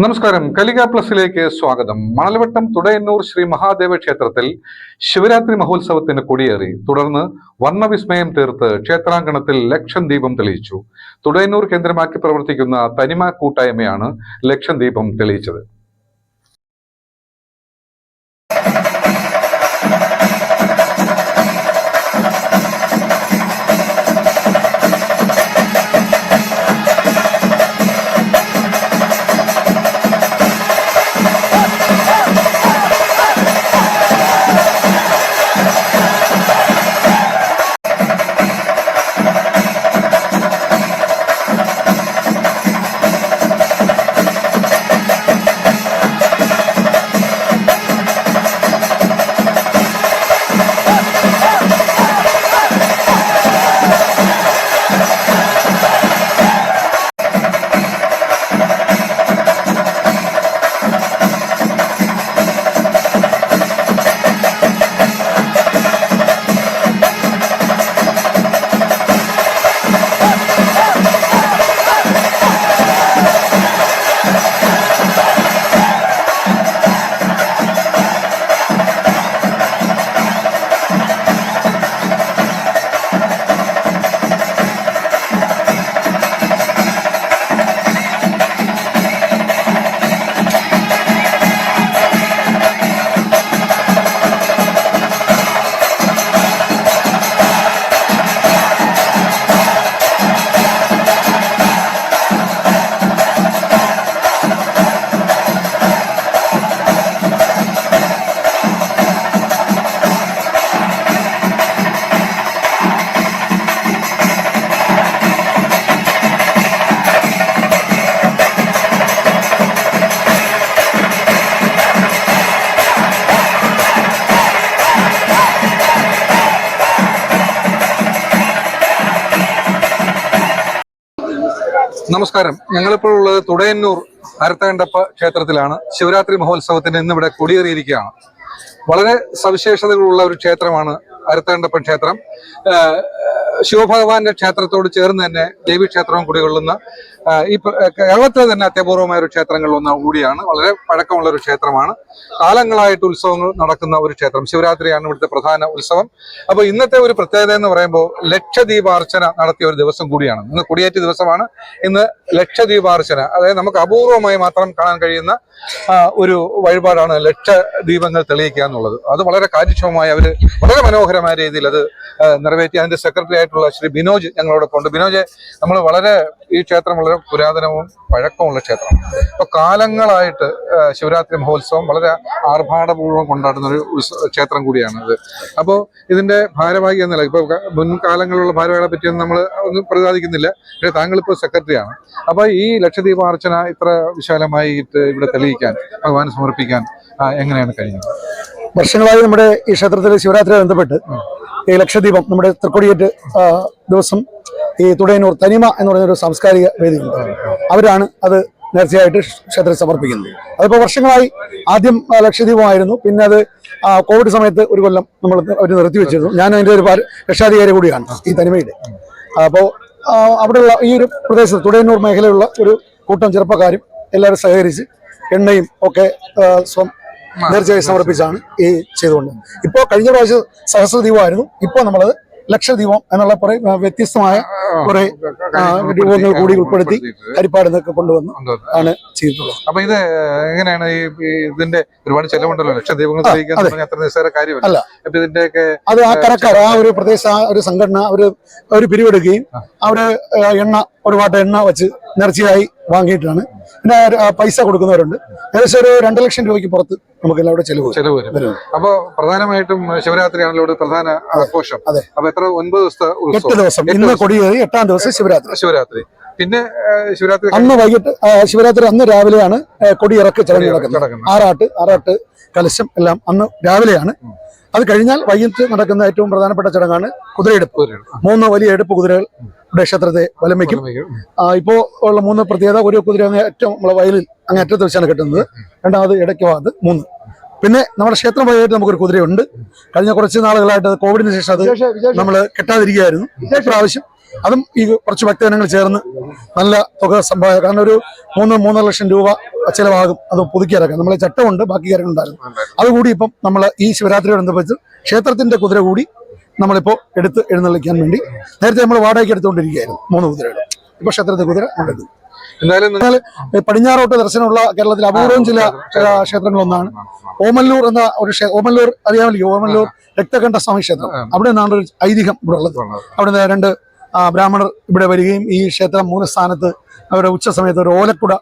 നമസ്കാരം. കലിക പ്ലസിലേക്ക് സ്വാഗതം. മണൽവട്ടം തുടയന്നൂർ ശ്രീ മഹാദേവ ക്ഷേത്രത്തിൽ ശിവരാത്രി മഹോത്സവത്തിന് കൊടിയേറി. തുടർന്ന് വർണ്ണവിസ്മയം തീർത്ത് ക്ഷേത്രാങ്കണത്തിൽ ലക്ഷം ദീപം തെളിയിച്ചു. തുടയന്നൂർ കേന്ദ്രമാക്കി പ്രവർത്തിക്കുന്ന തനിമ കൂട്ടായ്മയാണ് ലക്ഷം ദീപം തെളിയിച്ചത്. നമസ്കാരം. ഞങ്ങളിപ്പോൾ ഉള്ളത് തുടയന്നൂർ അരത്തകണ്ടപ്പ ക്ഷേത്രത്തിലാണ്. ശിവരാത്രി മഹോത്സവത്തിന് ഇന്നിവിടെ കൊടിയേറിയിരിക്കുകയാണ്. വളരെ സവിശേഷതകളുള്ള ഒരു ക്ഷേത്രമാണ് അരത്തകണ്ടപ്പൻ ക്ഷേത്രം. ശിവഭഗവാന്റെ ക്ഷേത്രത്തോട് ചേർന്ന് തന്നെ ദേവീക്ഷേത്രവും കുടികൊള്ളുന്ന ഈ കേരളത്തിലെ തന്നെ അത്യപൂർവമായ ഒരു ക്ഷേത്രങ്ങളിലൊന്ന് കൂടിയാണ്. വളരെ പഴക്കമുള്ള ഒരു ക്ഷേത്രമാണ്. കാലങ്ങളായിട്ട് ഉത്സവങ്ങൾ നടക്കുന്ന ഒരു ക്ഷേത്രം. ശിവരാത്രിയാണ് ഇവിടുത്തെ പ്രധാന ഉത്സവം. അപ്പോൾ ഇന്നത്തെ ഒരു പ്രത്യേകത എന്ന് പറയുമ്പോൾ ലക്ഷദീപാർച്ചന നടത്തിയ ഒരു ദിവസം കൂടിയാണ്. ഇന്ന് കൊടിയേറ്റ് ദിവസമാണ്. ഇന്ന് ലക്ഷദീപാർച്ചന, അതായത് നമുക്ക് അപൂർവമായി മാത്രം കാണാൻ കഴിയുന്ന ഒരു വഴിപാടാണ് ലക്ഷദീപങ്ങൾ തെളിയിക്കുക എന്നുള്ളത്. അത് വളരെ കാര്യക്ഷമമായി അവർ വളരെ മനോഹരമായ രീതിയിൽ അത് നിറവേറ്റി. അതിന്റെ സെക്രട്ടറി ആയിട്ടുള്ള ശ്രീ ബിനോജ് ഞങ്ങളോടൊപ്പം ഉണ്ട്. ബിനോജ്, നമ്മൾ ഈ ക്ഷേത്രം വളരെ പുരാതനവും പഴക്കമുള്ള ക്ഷേത്രമാണ്. അപ്പൊ കാലങ്ങളായിട്ട് ശിവരാത്രി മഹോത്സവം വളരെ ആർഭാടപൂർവ്വം കൊണ്ടാടുന്ന ഒരു ക്ഷേത്രം കൂടിയാണ് ഇത്. അപ്പോൾ ഇതിന്റെ ഭാരവാഹി എന്നല്ല, ഇപ്പൊ മുൻകാലങ്ങളിലുള്ള ഭാരവാഹികളെ പറ്റിയൊന്നും നമ്മൾ ഒന്നും പ്രതിപാദിക്കുന്നില്ല. പക്ഷേ താങ്കളിപ്പോൾ സെക്രട്ടറിയാണ്. അപ്പൊ ഈ ലക്ഷദീപാർച്ചന ഇത്ര വിശാലമായിട്ട് ഇവിടെ തെളിയിക്കാൻ, ഭഗവാന് സമർപ്പിക്കാൻ എങ്ങനെയാണ് കഴിഞ്ഞത്? വർഷങ്ങളായി നമ്മുടെ ഈ ക്ഷേത്രത്തിൽ ശിവരാത്രിയെ ബന്ധപ്പെട്ട് ഈ ലക്ഷദീപം നമ്മുടെ തൃക്കൊടിയേറ്റ് ദിവസം ഈ തുടയന്നൂർ തനിമ എന്ന് പറയുന്നൊരു സാംസ്കാരിക വേദിയുണ്ട്. അവരാണ് അത് നേർച്ചയായിട്ട് ക്ഷേത്രത്തിൽ സമർപ്പിക്കുന്നത്. അതിപ്പോൾ വർഷങ്ങളായി ആദ്യം ലക്ഷദീപമായിരുന്നു. പിന്നെ അത് കോവിഡ് സമയത്ത് ഒരു കൊല്ലം നമ്മൾ അവർ നിർത്തിവെച്ചിരുന്നു. ഞാൻ അതിൻ്റെ ഒരു രക്ഷാധികാരി കൂടിയാണ് ഈ തനിമയുടെ. അപ്പോൾ അവിടെയുള്ള ഈ ഒരു പ്രദേശത്ത് തുടയന്നൂർ മേഖലയുള്ള ഒരു കൂട്ടം ചെറുപ്പക്കാരും എല്ലാവരും സഹകരിച്ച് എണ്ണയും ഒക്കെ നേർച്ചയായി സമർപ്പിച്ചാണ് ഈ ചെയ്തുകൊണ്ട്. ഇപ്പോൾ കഴിഞ്ഞ പ്രാവശ്യം സഹസ്രദീപമായിരുന്നു. ഇപ്പോൾ നമ്മളത് ലക്ഷദീപം എന്നുള്ള കുറെ വ്യത്യസ്തമായ കുറെ രൂപങ്ങൾ കൂടി ഉൾപ്പെടുത്തി ഹരിപ്പാടുന്നൊക്കെ കൊണ്ടുവന്ന് ആണ് ചെയ്തിട്ടുള്ളത്. അപ്പൊ ഇത് എങ്ങനെയാണ് ഇതിന്റെ ഒരുപാട് ചെലവുണ്ടല്ലോ ലക്ഷദീപങ്ങൾ അല്ല, അത് ആ കരക്കാർ ആ ഒരു പ്രദേശ ഒരു സംഘടന ഒരു പിരിവെടുക്കുകയും അവര് ഒരുപാട് എണ്ണ വെച്ച് നേർച്ചയായി വാങ്ങിയിട്ടാണ്. പിന്നെ പൈസ കൊടുക്കുന്നവരുണ്ട്. ഏകദേശം ഒരു 2 ലക്ഷം രൂപയ്ക്ക് പുറത്ത് നമുക്ക് എല്ലാവരുടെ ചെലവ് വരും. അപ്പൊ പ്രധാനമായിട്ടും ശിവരാത്രിയാണല്ലോ പ്രധാന ആഘോഷം. അതെ. അപ്പൊ എത്ര 9 ദിവസത്തെ 8 ദിവസം. ഇന്ന് കൊടിയേറി 8ാം ദിവസം ശിവരാത്രി. പിന്നെ ശിവരാത്രി അന്ന് വൈകിട്ട് ശിവരാത്രി അന്ന് രാവിലെയാണ് കൊടിയിറക്ക് ചടങ്ങ് നടക്കുന്നത്. ആറാട്ട് കലശം എല്ലാം അന്ന് രാവിലെയാണ്. അത് കഴിഞ്ഞാൽ വൈകിട്ട് നടക്കുന്ന ഏറ്റവും പ്രധാനപ്പെട്ട ചടങ്ങാണ് കുതിരയെടുപ്പ്. 3 വലിയ എടുപ്പ് കുതിരകൾ ഇവിടെ ക്ഷേത്രത്തെ വലം വയ്ക്കും. ഇപ്പോ ഉള്ള 3 പ്രത്യേകത: ഒരു കുതിര ഏറ്റവും നമ്മളെ വയലിൽ അങ്ങേറ്റത്ത് വെച്ചാണ് കെട്ടുന്നത്. രണ്ടാമത് ഇടയ്ക്ക് ഭാഗത്ത് 3 പിന്നെ നമ്മുടെ ക്ഷേത്രം വഴിയായിട്ട് നമുക്കൊരു കുതിരയുണ്ട്. കഴിഞ്ഞ കുറച്ച് നാളുകളായിട്ട് കോവിഡിന് ശേഷം അത് നമ്മൾ കെട്ടാതിരിക്കുകയായിരുന്നു. ഇപ്രാവശ്യം അതും ഈ കുറച്ച് ഭക്തജനങ്ങൾ ചേർന്ന് നല്ല തുക സമ്പാദിക്കും. കാരണം ഒരു 3-3.5 ലക്ഷം രൂപ ചിലവാകും അത് പുതുക്കിയിറക്കാൻ. നമ്മളെ ചട്ടമുണ്ട്, ബാക്കി കാര്യങ്ങളുണ്ടായിരുന്നു. അതുകൂടി ഇപ്പം നമ്മൾ ഈ ശിവരാത്രിയോട് ബന്ധപ്പെട്ട് ക്ഷേത്രത്തിന്റെ കുതിര കൂടി നമ്മളിപ്പോൾ എടുത്ത് എഴുന്നള്ളിക്കാൻ വേണ്ടി നേരത്തെ നമ്മൾ വാടകയ്ക്ക് എടുത്തുകൊണ്ടിരിക്കുകയായിരുന്നു 3 കുതിരകൾ. ഇപ്പോൾ ക്ഷേത്രത്തെ കുതിര കൊണ്ടെടുത്തു. എന്തായാലും പടിഞ്ഞാറോട്ട് ദർശനമുള്ള കേരളത്തിൽ അപൂർവം ചില ക്ഷേത്രങ്ങളൊന്നാണ് ഓമല്ലൂർ എന്ന ഒരു ഓമല്ലൂർ അറിയാമല്ലോ. ഓമല്ലൂർ രക്തകണ്ഠ സ്വാമി ക്ഷേത്രം. അവിടെ നിന്നാണ് ഒരു ഐതിഹ്യം ഇവിടെ ഉള്ളത്. അവിടെ നിന്ന് 2 ബ്രാഹ്മണർ ഇവിടെ വരികയും ഈ ക്ഷേത്രം മൂലസ്ഥാനത്ത് അവരുടെ ഉച്ച സമയത്ത് ഒരു ഓലക്കുട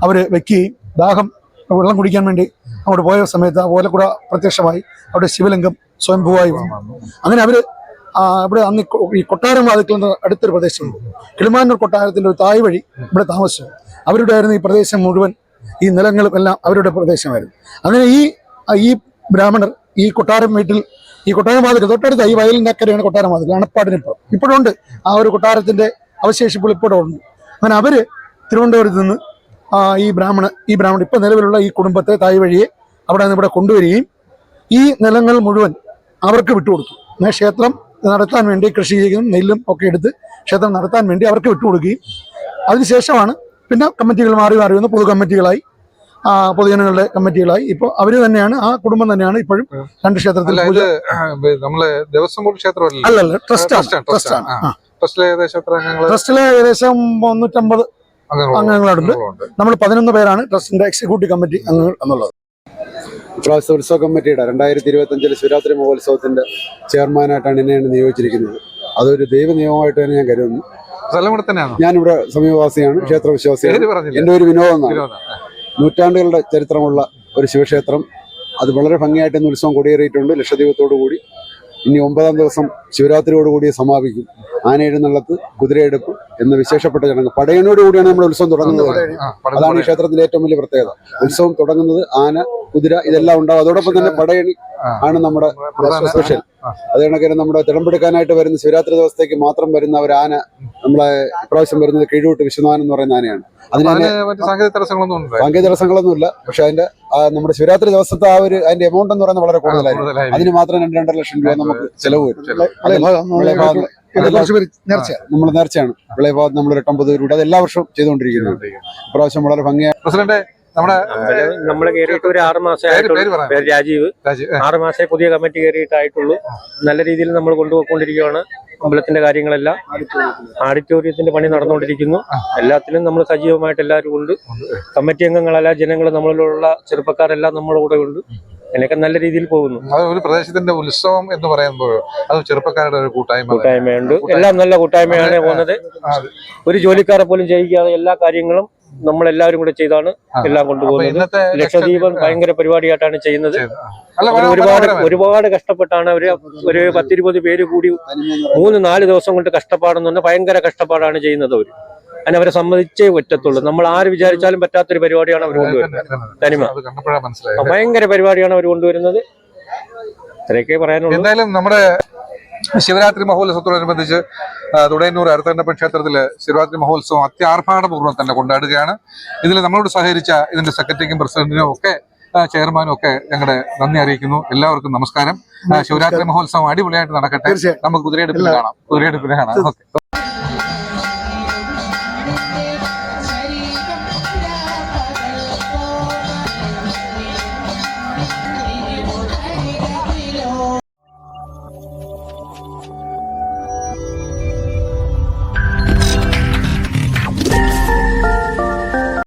അവർ വെക്കുകയും ദാഹം വെള്ളം കുടിക്കാൻ വേണ്ടി അങ്ങോട്ട് പോയ സമയത്ത് ആ ഓലക്കുട പ്രത്യക്ഷമായി അവിടെ ശിവലിംഗം സ്വയംഭൂവായി വന്നു. അങ്ങനെ അവർ ഇവിടെ അന്ന് ഈ കൊട്ടാരം വാതിക്കൽ അടുത്തൊരു പ്രദേശമുണ്ട്. കിളിമാനൂർ കൊട്ടാരത്തിന്റെ ഒരു തായ് വഴി ഇവിടെ താമസിച്ചു. അവരുടെ ആയിരുന്നു ഈ പ്രദേശം മുഴുവൻ, ഈ നിലങ്ങളും എല്ലാം അവരുടെ പ്രദേശമായിരുന്നു. അങ്ങനെ ഈ ബ്രാഹ്മണർ ഈ കൊട്ടാരം വീട്ടിൽ ഈ കൊട്ടാരം വാതിക്കൽ തൊട്ടടുത്ത ഈ വയലിന്റെ അക്കരെയാണ് കൊട്ടാരം വാതിക്കൽ. അണപ്പാടിനിപ്പുറം ഇപ്പോഴുണ്ട് ആ ഒരു കൊട്ടാരത്തിന്റെ അവശേഷിപ്പുകൾ ഇപ്പോഴും ഉണ്ട്. അങ്ങനെ അവര് തിരുവനന്തപുരത്ത് നിന്ന് ഈ ബ്രാഹ്മണൻ ഇപ്പൊ നിലവിലുള്ള ഈ കുടുംബത്തെ തായ് വഴിയെ അവിടെ നിന്ന് ഇവിടെ കൊണ്ടുവരികയും ഈ നിലങ്ങൾ മുഴുവൻ അവർക്ക് വിട്ടുകൊടുത്തു. ക്ഷേത്രം നടത്താൻ വേണ്ടി കൃഷി ചെയ്യുകയും നെല്ലും ഒക്കെ എടുത്ത് ക്ഷേത്രം നടത്താൻ വേണ്ടി അവർക്ക് വിട്ടുകൊടുക്കുകയും അതിനുശേഷമാണ് പിന്നെ കമ്മിറ്റികൾ മാറി വന്ന് പൊതു കമ്മിറ്റികളായി, പൊതുജനങ്ങളുടെ കമ്മിറ്റികളായി. ഇപ്പോൾ അവര് തന്നെയാണ്, ആ കുടുംബം തന്നെയാണ് ഇപ്പോഴും 2 ക്ഷേത്രത്തിൽ നമ്മള് ദേവസ്വം ബോർഡ് ക്ഷേത്രമല്ല, അല്ലല്ല ട്രസ്റ്റാണ്. ട്രസ്റ്റിലെ ഏകദേശം 350 അംഗങ്ങളുണ്ട്. നമ്മൾ 11 പേരാണ് ട്രസ്റ്റിന്റെ എക്സിക്യൂട്ടീവ് കമ്മിറ്റി അംഗങ്ങൾ എന്നുള്ളത്. ഇപ്രാവശ്യത്തെ ഉത്സവ കമ്മിറ്റിയുടെ 2025 ശിവരാത്രി മഹോത്സവത്തിന്റെ ചെയർമാനായിട്ടാണ് എന്നെയാണ് നിയോഗിച്ചിരിക്കുന്നത്. അതൊരു ദൈവ നിയമമായിട്ട് തന്നെ ഞാൻ കരുതുന്നു. ഞാനിവിടെ സമീപവാസിയാണ്, ക്ഷേത്ര വിശ്വാസിയാണ്. എൻ്റെ ഒരു വിനോദം, നൂറ്റാണ്ടുകളുടെ ചരിത്രമുള്ള ഒരു ശിവക്ഷേത്രം. അത് വളരെ ഭംഗിയായിട്ട് ഇന്ന് ഉത്സവം കൊടിയേറിയിട്ടുണ്ട്. ലക്ഷദീപത്തോടു കൂടി ഇനി 9ാം ദിവസം ശിവരാത്രിയോടുകൂടി സമാപിക്കും. ആന എഴുന്നള്ളത്ത്, കുതിരയെടുപ്പ് എന്ന വിശേഷപ്പെട്ട ചടങ്ങ് പടയണിയോടുകൂടിയാണ് നമ്മുടെ ഉത്സവം തുടങ്ങുന്നത്. അതാണ് ഈ ക്ഷേത്രത്തിന്റെ ഏറ്റവും വലിയ പ്രത്യേകത. ഉത്സവം തുടങ്ങുന്നത് ആന, കുതിര ഇതെല്ലാം ഉണ്ടാവും. അതോടൊപ്പം തന്നെ പടയണി ആണ് നമ്മുടെ സ്പെഷ്യൽ. അത് കണക്കിന് നമ്മുടെ തിടമ്പെടുക്കാനായിട്ട് വരുന്ന ശിവരാത്രി ദിവസത്തേക്ക് മാത്രം വരുന്ന ഒരു ആന നമ്മളെ ഇപ്രാവശ്യം വരുന്നത് കിഴൂട്ട് വിശ്വനാഥൻ എന്ന് പറയുന്ന ആനയാണ്. സാങ്കേതിക തടസ്സങ്ങളൊന്നുമില്ല. പക്ഷെ അതിന്റെ നമ്മുടെ ശിവരാത്രി ദിവസത്തെ അതിന്റെ എമൗണ്ട് എന്ന് പറയുന്നത് വളരെ കൂടുതലായിരുന്നു. അതിന് മാത്രം 2-2.5 ലക്ഷം രൂപ നമുക്ക് ചെലവ് വരും. നമ്മൾ നേർച്ചയാണ്. വിളയഭാഗത്ത് നമ്മൾ 850 രൂപ അത് എല്ലാ വർഷവും ചെയ്തുകൊണ്ടിരിക്കുന്നുണ്ട്. ഇപ്രാവശ്യം വളരെ ഭംഗിയായി. പ്രസിഡന്റ്, നമ്മള് കയറിയിട്ട് ഒരു 6 മാസമായിട്ടുള്ളൂ. പേര് രാജീവ്. 6 മാസമേ പുതിയ കമ്മിറ്റി കയറിയിട്ടായിട്ടുള്ളൂ. നല്ല രീതിയിൽ നമ്മൾ കൊണ്ടുപോയിക്കൊണ്ടിരിക്കുകയാണ്. അമ്പലത്തിന്റെ കാര്യങ്ങളെല്ലാം, ഓഡിറ്റോറിയത്തിന്റെ പണി നടന്നുകൊണ്ടിരിക്കുന്നു. എല്ലാത്തിലും നമ്മൾ സജീവമായിട്ട് എല്ലാവരും ഉണ്ട്. കമ്മിറ്റി അംഗങ്ങളല്ല, ജനങ്ങൾ, നമ്മളിലുള്ള ചെറുപ്പക്കാരെല്ലാം നമ്മുടെ കൂടെ ഉണ്ട്. അങ്ങനെയൊക്കെ നല്ല രീതിയിൽ പോകുന്നു. ഒരു പ്രദേശത്തിന്റെ ഉത്സവം എന്ന് പറയുമ്പോൾ അത് ചെറുപ്പക്കാരുടെ ഒരു കൂട്ടായ്മയുണ്ട്. എല്ലാം നല്ല കൂട്ടായ്മയാണ് പോകുന്നത്. ഒരു ജോലിക്കാരെ പോലും ചെയ്യിക്കാതെ എല്ലാ കാര്യങ്ങളും നമ്മളെല്ലാവരും കൂടെ ചെയ്താണ് എല്ലാം കൊണ്ടുപോകുന്നത്. ലക്ഷദ്വീപം ഭയങ്കര പരിപാടിയായിട്ടാണ് ചെയ്യുന്നത്. ഒരുപാട് കഷ്ടപ്പെട്ടാണ് അവര് ഒരു 10-20 പേര് കൂടി 3-4 ദിവസം കൊണ്ട് കഷ്ടപ്പാടെന്ന് പറഞ്ഞാൽ ഭയങ്കര കഷ്ടപ്പാടാണ് ചെയ്യുന്നത്. അവര് അതിനെ അവരെ സമ്മതിച്ചേ പറ്റത്തുള്ളൂ. നമ്മൾ ആര് വിചാരിച്ചാലും പറ്റാത്തൊരു പരിപാടിയാണ് അവർ കൊണ്ടുവരുന്നത്. തനിമ ഭയങ്കര പരിപാടിയാണ് അവർ കൊണ്ടുവരുന്നത്. ഇത്രയൊക്കെ പറയാനുള്ളൂ. എന്തായാലും നമ്മുടെ ശിവരാത്രി മഹോത്സവത്തോടനുബന്ധിച്ച് തുടയന്നൂർ അരത്തണ്ണപ്പൻ ക്ഷേത്രത്തില് ശിവരാത്രി മഹോത്സവം അത്യാർഭാടപൂർവ്വം തന്നെ കൊണ്ടാടുകയാണ്. ഇതിൽ നമ്മളോട് സഹകരിച്ച ഇതിന്റെ സെക്രട്ടറിക്കും പ്രസിഡന്റിനും ഒക്കെ ചെയർമാനും ഒക്കെ ഞങ്ങളുടെ നന്ദി അറിയിക്കുന്നു. എല്ലാവർക്കും നമസ്കാരം. ശിവരാത്രി മഹോത്സവം അടിപൊളിയായിട്ട് നടക്കട്ടെ. നമുക്ക് കുതിരയെടുപ്പിന് കാണാം. ഓക്കെ.